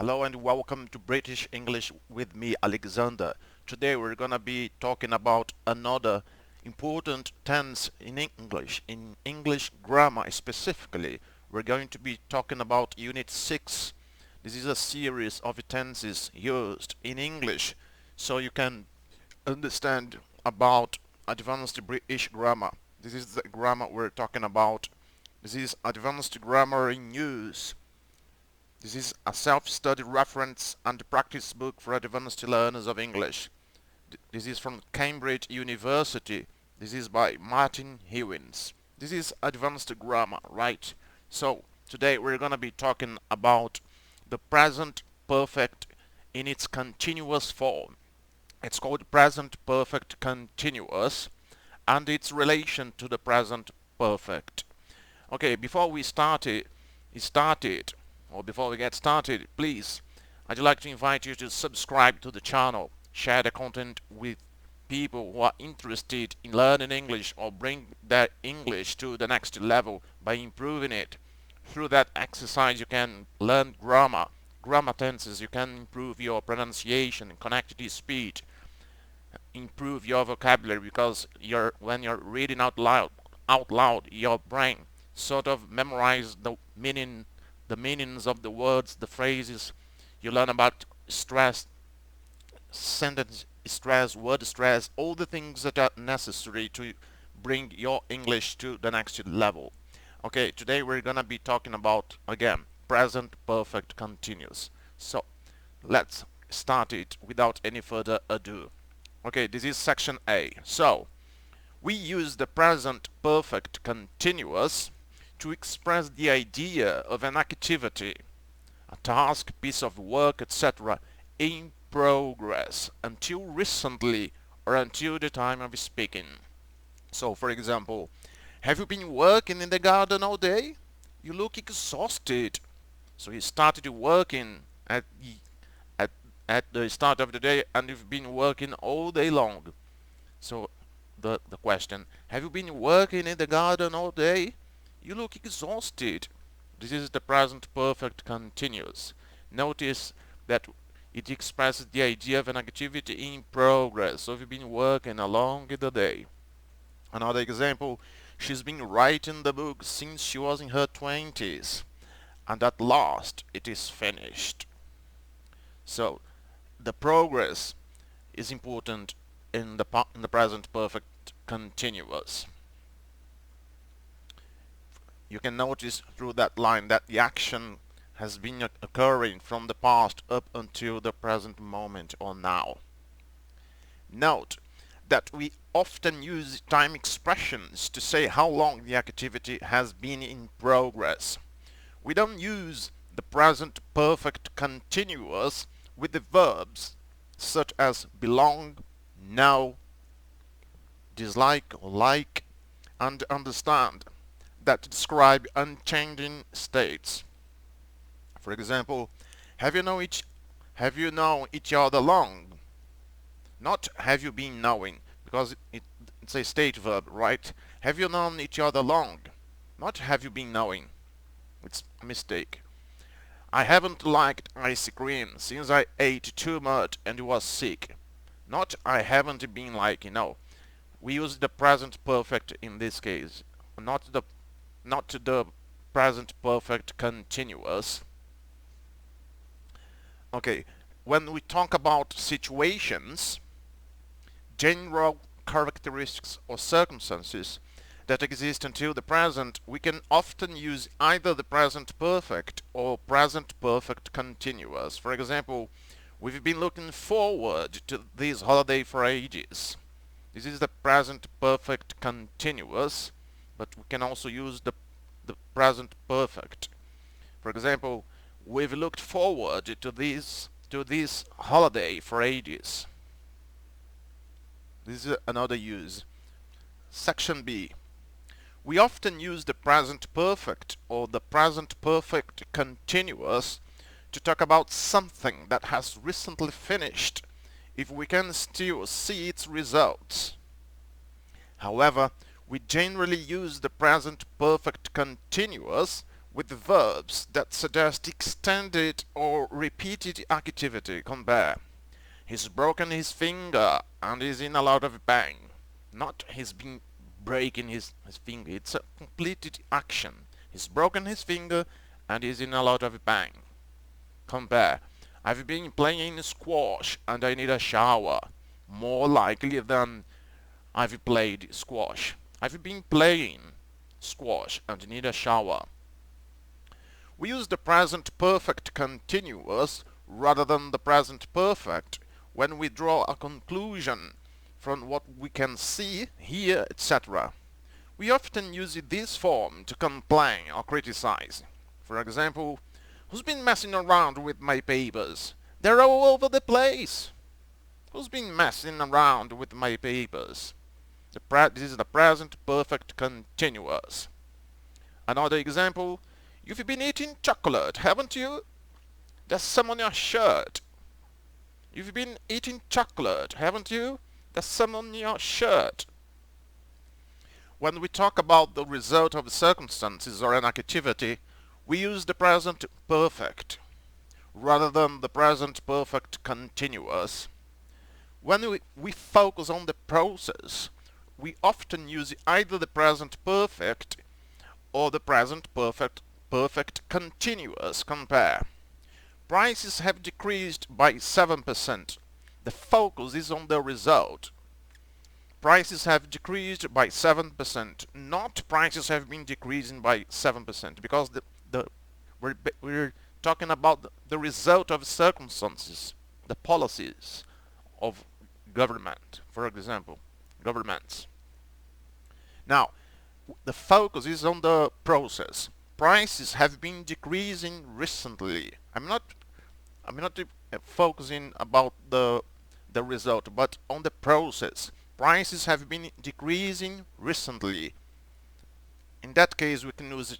Hello and welcome to British English with me, Alexandre. Today we're gonna be talking about another important tense in English grammar specifically. We're going to be talking about Unit 6. This is a series of tenses used in English so you can understand about advanced British grammar. This is the grammar we're talking about. This is advanced grammar in use. This is a self-study reference and practice book for advanced learners of English. This is from Cambridge University. This is by Martin Hewins. This is advanced grammar, right? So, today we're going to be talking about the present perfect in its continuous form. It's called present perfect continuous and its relation to the present perfect. Okay, before we get started, please, I'd like to invite you to subscribe to the channel, share the content with people who are interested in learning English or bring their English to the next level by improving it. Through that exercise, you can learn grammar tenses, you can improve your pronunciation, connected speech, improve your vocabulary because when you're reading out loud, your brain sort of memorize the meanings of the words, the phrases. You learn about stress, sentence stress, word stress, all the things that are necessary to bring your English to the next level. Okay, today we're gonna be talking about, again, present perfect continuous. So, let's start it without any further ado. Okay, this is section A. So, we use the present perfect continuous to express the idea of an activity, a task, piece of work, etc. in progress until recently or until the time of speaking. So, for example, have you been working in the garden all day? You look exhausted. So you started working at, at the start of the day and you've been working all day long. So the question, have you been working in the garden all day? You look exhausted. This is the present perfect continuous. Notice that it expresses the idea of an activity in progress. So you've been working along the day. Another example, she's been writing the book since she was in her 20s. And at last it is finished. So the progress is important in the present perfect continuous. You can notice through that line that the action has been occurring from the past up until the present moment or now. Note that we often use time expressions to say how long the activity has been in progress. We don't use the present perfect continuous with the verbs such as belong, know, dislike or like, and understand that describe unchanging states. For example, have you known each other long? Not have you been knowing, because it's a state verb, right? Have you known each other long? Not have you been knowing. It's a mistake. I haven't liked ice cream since I ate too much and was sick. Not I haven't been liking, no. We use the present perfect in this case, not the present perfect continuous. Okay, when we talk about situations, general characteristics or circumstances that exist until the present, we can often use either the present perfect or present perfect continuous. For example, we've been looking forward to this holiday for ages. This is the present perfect continuous, but we can also use the present perfect. For example, we've looked forward to this holiday for ages. This is another use. Section B. We often use the present perfect or the present perfect continuous to talk about something that has recently finished if we can still see its results. However, we generally use the present perfect continuous with the verbs that suggest extended or repeated activity. Compare. He's broken his finger and is in a lot of pain. Not he's been breaking his finger. It's a completed action. He's broken his finger and is in a lot of pain. Compare. I've been playing squash and I need a shower. More likely than I've played squash. I've been playing squash and need a shower. We use the present perfect continuous rather than the present perfect when we draw a conclusion from what we can see, hear, etc. We often use this form to complain or criticize. For example, who's been messing around with my papers? They're all over the place. Who's been messing around with my papers? This is the present perfect continuous. Another example, you've been eating chocolate, haven't you? There's some on your shirt. You've been eating chocolate, haven't you? There's some on your shirt. When we talk about the result of circumstances or an activity, we use the present perfect rather than the present perfect continuous. When we focus on the process, we often use either the present perfect or the present perfect continuous. Compare. Prices have decreased by 7%. The focus is on the result. Prices have decreased by 7%, not prices have been decreasing by 7%, because we're talking about the result of circumstances, the policies of government, for example, governments. Now, the focus is on the process. Prices have been decreasing recently. I'm not focusing about the result, but on the process. Prices have been decreasing recently. In that case, we can use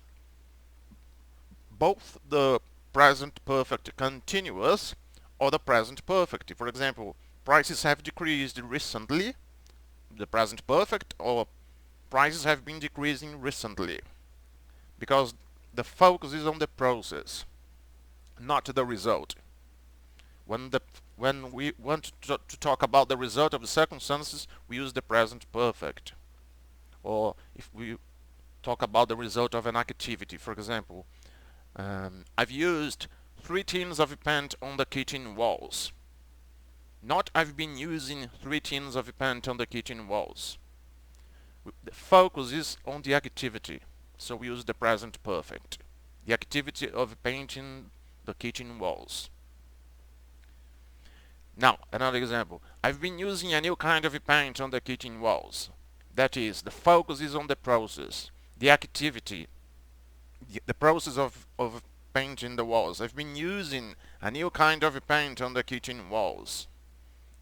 both the present perfect continuous or the present perfect. For example, prices have decreased recently, the present perfect, or prices have been decreasing recently, because the focus is on the process, not the result. When we want to talk about the result of the circumstances, we use the present perfect. Or if we talk about the result of an activity, for example, I've used 3 tins of paint on the kitchen walls. Not I've been using 3 tins of paint on the kitchen walls. The focus is on the activity, so we use the present perfect. The activity of painting the kitchen walls. Now, another example. I've been using a new kind of paint on the kitchen walls. That is, the focus is on the process, the activity, the process of painting the walls. I've been using a new kind of paint on the kitchen walls.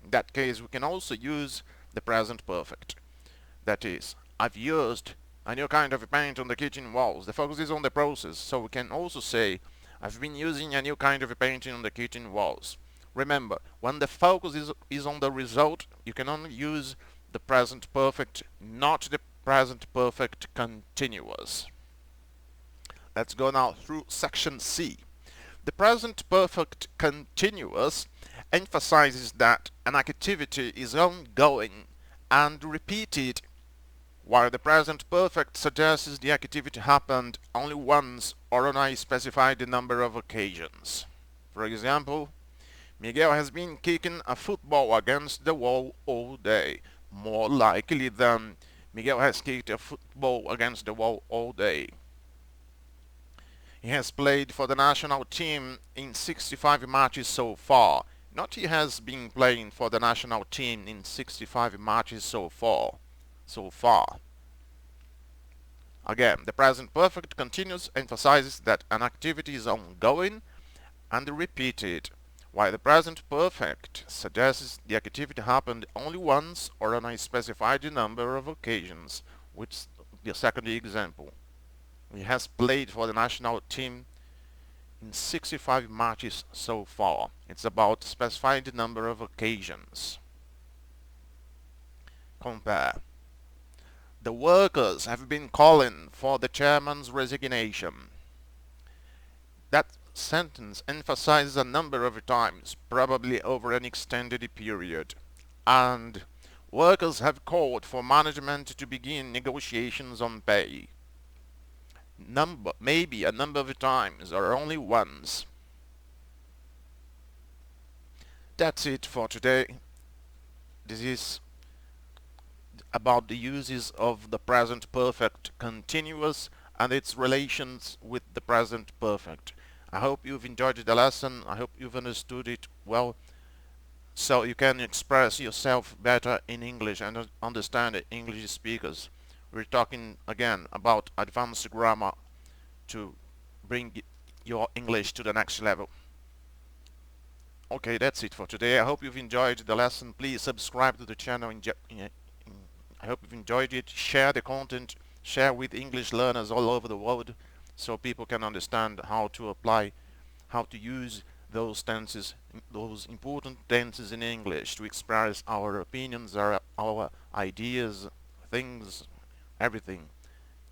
In that case, we can also use the present perfect. That is, I've used a new kind of paint on the kitchen walls. The focus is on the process, so we can also say, I've been using a new kind of painting on the kitchen walls. Remember, when the focus is on the result, you can only use the present perfect, not the present perfect continuous. Let's go now through section C. The present perfect continuous emphasizes that an activity is ongoing and repeated, while the present perfect suggests the activity happened only once or on a specified number of occasions. For example, Miguel has been kicking a football against the wall all day. More likely than Miguel has kicked a football against the wall all day. He has played for the national team in 65 matches so far. Not he has been playing for the national team in 65 matches so far. Again, the present perfect continuous emphasizes that an activity is ongoing and repeated, while the present perfect suggests the activity happened only once or on a specified number of occasions, which the second example. He has played for the national team in 65 matches so far. It's about specified number of occasions. Compare. The workers have been calling for the chairman's resignation. that sentence emphasizes a number of times, probably over an extended period. And workers have called for management to begin negotiations on pay. Maybe a number of times, or only once. That's it for today. This is about the uses of the present perfect continuous and its relations with the present perfect. I hope you've enjoyed the lesson. I hope you've understood it well, so you can express yourself better in English and understand English speakers. We're talking again about advanced grammar to bring your English to the next level. Okay, that's it for today. I hope you've enjoyed the lesson. Please subscribe to the channel. I hope you've enjoyed it. Share the content. Share with English learners all over the world so people can understand how to apply, how to use those tenses, those important tenses in English to express our opinions, our ideas, things, everything.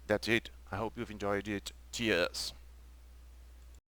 That's it. I hope you've enjoyed it. Cheers.